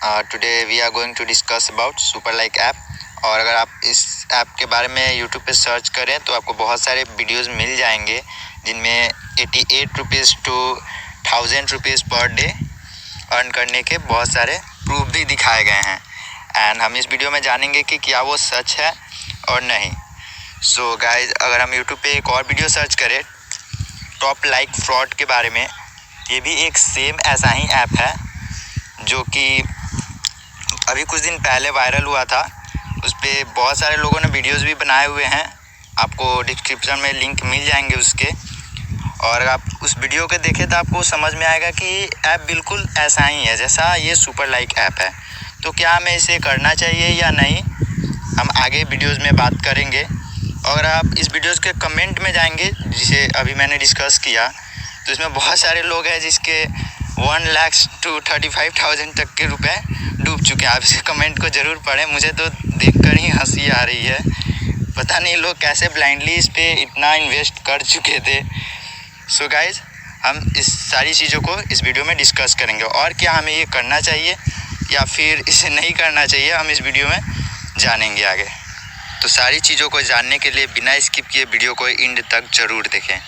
Today we are going to discuss about super like app. और अगर आप इस ऐप के बारे में यूट्यूब पे सर्च करें तो आपको बहुत सारे वीडियोस मिल जाएंगे जिनमें 88 rupees to 1000 rupees per day earn करने के बहुत सारे प्रूफ भी दिखाए गए हैं। एंड हम इस वीडियो में जानेंगे कि क्या वो सच है और नहीं। सो गाइज, अगर हम यूट्यूब पे एक और वीडियो सर्च करें टॉप लाइक फ्रॉड के बारे में, ये भी एक सेम ऐसा ही ऐप है जो कि अभी कुछ दिन पहले वायरल हुआ था। उस पर बहुत सारे लोगों ने वीडियोस भी बनाए हुए हैं, आपको डिस्क्रिप्शन में लिंक मिल जाएंगे उसके। और अगर आप उस वीडियो को देखें तो आपको समझ में आएगा कि ऐप बिल्कुल ऐसा ही है जैसा ये सुपर लाइक ऐप है। तो क्या हमें इसे करना चाहिए या नहीं, हम आगे वीडियोस में बात करेंगे। अगर आप इस वीडियोस के कमेंट में जाएंगे जिसे अभी मैंने डिस्कस किया, तो इसमें बहुत सारे लोग हैं जिसके 1 लाख टू 35,000 तक के रुपए डूब चुके हैं। आप इस कमेंट को ज़रूर पढ़ें, मुझे तो देखकर ही हंसी आ रही है। पता नहीं लोग कैसे ब्लाइंडली इस पे इतना इन्वेस्ट कर चुके थे। सो गाइज, हम इस सारी चीज़ों को इस वीडियो में डिस्कस करेंगे और क्या हमें ये करना चाहिए या फिर इसे नहीं करना चाहिए, हम इस वीडियो में जानेंगे आगे। तो सारी चीज़ों को जानने के लिए बिना स्किप किए वीडियो को एंड तक ज़रूर देखें।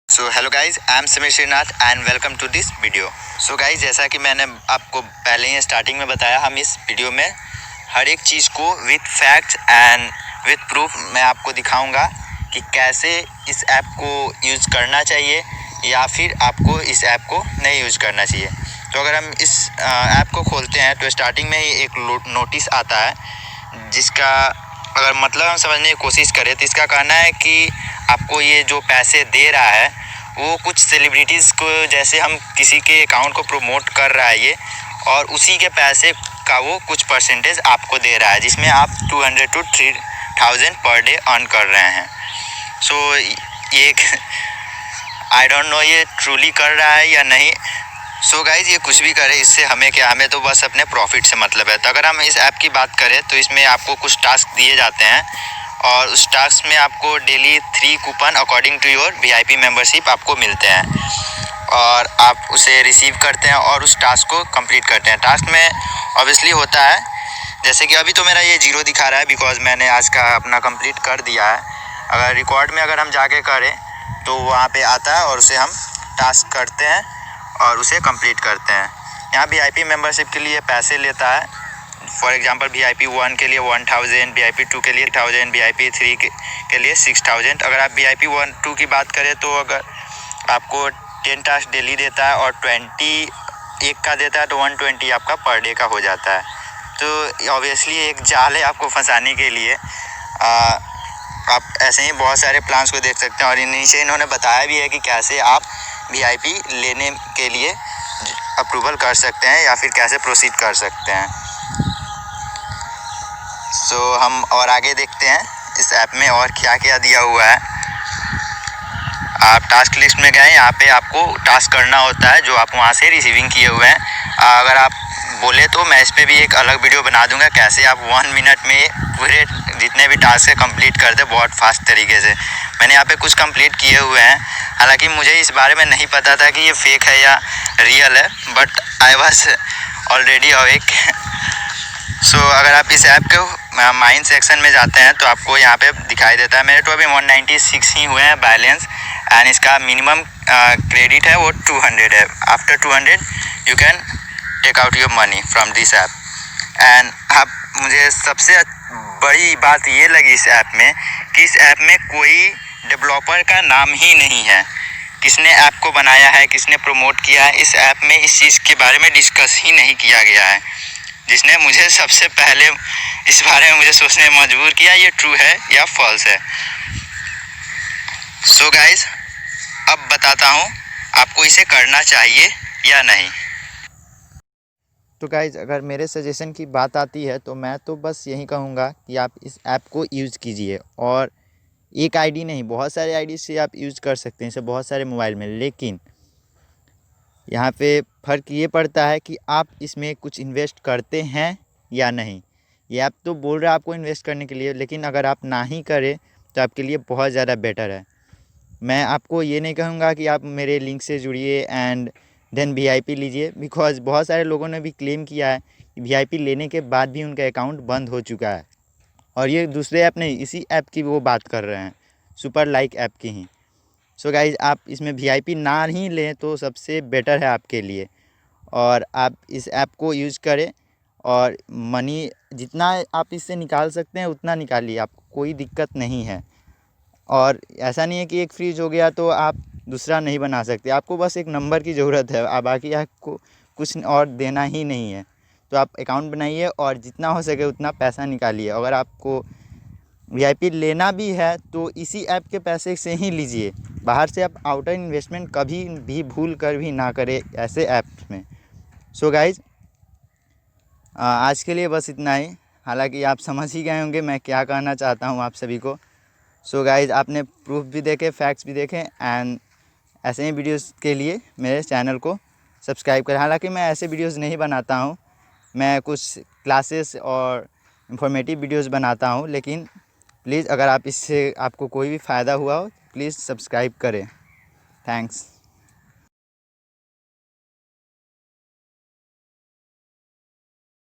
So hello guys, I am Sameer Srinath and welcome to this video. So guys, जैसा कि मैंने आपको पहले ही स्टार्टिंग में बताया, हम इस वीडियो में हर एक चीज़ को with facts and with proof मैं आपको दिखाऊंगा कि कैसे इस ऐप को यूज़ करना चाहिए या फिर आपको इस ऐप को नहीं यूज़ करना चाहिए। तो अगर हम इस ऐप को खोलते हैं तो स्टार्टिंग में ही एक नोटिस आता है जिसका अगर मतलब हम समझने की कोशिश करें तो इसका कहना है कि आपको ये जो पैसे दे रहा है वो कुछ सेलिब्रिटीज़ को, जैसे हम किसी के अकाउंट को प्रमोट कर रहा है ये, और उसी के पैसे का वो कुछ परसेंटेज आपको दे रहा है जिसमें आप 200 टू 3000 पर डे अर्न कर रहे हैं। सो ये आई डोंट नो ये ट्रूली कर रहा है या नहीं। सो गाइज, ये कुछ भी करे इससे हमें क्या, हमें तो बस अपने प्रॉफिट से मतलब है। तो अगर हम इस ऐप की बात करें तो इसमें आपको कुछ टास्क दिए जाते हैं और उस टास्क में आपको daily 3 coupon according to your VIP membership आपको मिलते हैं और आप उसे रिसीव करते हैं और उस टास्क को कंप्लीट करते हैं। टास्क में ऑब्वियसली होता है, जैसे कि अभी तो मेरा ये 0 दिखा रहा है बिकॉज मैंने आज का अपना कंप्लीट कर दिया है। अगर रिकॉर्ड में अगर हम जाके करें तो वहाँ पे आता है और उसे हम टास्क करते हैं और उसे कंप्लीट करते हैं। यहाँ VIP मेंबरशिप के लिए पैसे लेता है। फॉर एग्जांपल VIP 1 के लिए 1000, VIP 2 के लिए 1000, VIP 3 के लिए 6000। अगर आप VIP 1 2 की बात करें तो अगर आपको 10 टास्क डेली देता है और 20 एक का देता है तो 120 आपका पर डे का हो जाता है। तो ऑब्वियसली एक जाल है आपको फंसाने के लिए। आप ऐसे ही बहुत सारे प्लान्स को देख सकते हैं और नीचे इन्होंने बताया भी है कि कैसे आप VIP लेने के लिए अप्रूवल कर सकते हैं या फिर कैसे प्रोसीड कर सकते हैं। सो हम और आगे देखते हैं इस ऐप में और क्या क्या दिया हुआ है। आप टास्क लिस्ट में गए, यहाँ पे आपको टास्क करना होता है जो आप वहाँ से रिसीविंग किए हुए हैं। अगर आप बोले तो मैं इस पर भी एक अलग वीडियो बना दूंगा कैसे आप 1 मिनट में पूरे जितने भी टास्क है कंप्लीट कर दे बहुत फास्ट तरीके से। मैंने यहाँ पे कुछ कंप्लीट किए हुए हैं, हालांकि मुझे इस बारे में नहीं पता था कि ये फेक है या रियल है, but I was already awake. So अगर आप इस ऐप के माइन सेक्शन में जाते हैं तो आपको यहाँ पे दिखाई देता है। मेरे तो अभी 196 ही हुए हैं बैलेंस एंड इसका मिनिमम क्रेडिट है वो 200 है। After 200 you can take out your money from this app. And आप मुझे सबसे बड़ी बात ये लगी इस ऐप में कि इस ऐप में कोई डेवलपर का नाम ही नहीं है। किसने ऐप को बनाया है, किसने प्रमोट किया है, इस ऐप में इस चीज़ के बारे में डिस्कस ही नहीं किया गया है, जिसने मुझे सबसे पहले इस बारे में मुझे सोचने में मजबूर किया ये ट्रू है या फॉल्स है। सो गाइज, अब बताता हूँ आपको इसे करना चाहिए या नहीं। तो गाइज, अगर मेरे सजेशन की बात आती है तो मैं तो बस यही कहूँगा कि आप इस ऐप को यूज़ कीजिए। और एक आईडी नहीं, बहुत सारे आईडी से आप यूज़ कर सकते हैं इसे बहुत सारे मोबाइल में। लेकिन यहाँ पे फ़र्क ये पड़ता है कि आप इसमें कुछ इन्वेस्ट करते हैं या नहीं। ये ऐप तो बोल रहा है आपको इन्वेस्ट करने के लिए, लेकिन अगर आप ना ही करें तो आपके लिए बहुत ज़्यादा बेटर है। मैं आपको ये नहीं कहूँगा कि आप मेरे लिंक से जुड़िए एंड देन VIP लीजिए, बिकॉज़ बहुत सारे लोगों ने भी क्लेम किया है कि VIP लेने के बाद भी उनका अकाउंट बंद हो चुका है। और ये दूसरे ऐप नहीं, इसी ऐप की वो बात कर रहे हैं, सुपर लाइक ऐप की ही। सो गाइज़, आप इसमें VIP ना ही लें तो सबसे बेटर है आपके लिए। और आप इस ऐप को यूज़ करें और मनी जितना आप इससे निकाल सकते हैं उतना निकालिए, आपको कोई दिक्कत नहीं है। और ऐसा नहीं है कि एक फ्रीज हो गया तो आप दूसरा नहीं बना सकते, आपको बस एक नंबर की ज़रूरत है, बाकी आपको कुछ और देना ही नहीं है। तो आप अकाउंट बनाइए और जितना हो सके उतना पैसा निकालिए। अगर आपको VIP लेना भी है तो इसी ऐप के पैसे से ही लीजिए, बाहर से आप आउटर इन्वेस्टमेंट कभी भी भूल कर भी ना करें ऐसे ऐप्स में। सो गाइज़, आज के लिए बस इतना ही। हालांकि आप समझ ही गए होंगे मैं क्या कहना चाहता हूँ आप सभी को। सो गाइज़, आपने प्रूफ भी देखे, फैक्ट्स भी देखे, एंड ऐसे ही वीडियोस के लिए मेरे चैनल को सब्सक्राइब करें। हालांकि मैं ऐसे वीडियोस नहीं बनाता हूँ, मैं कुछ क्लासेस और इंफॉर्मेटिव वीडियोस बनाता हूँ, लेकिन प्लीज़ अगर आप इससे आपको कोई भी फ़ायदा हुआ हो प्लीज़ सब्सक्राइब करें। थैंक्स।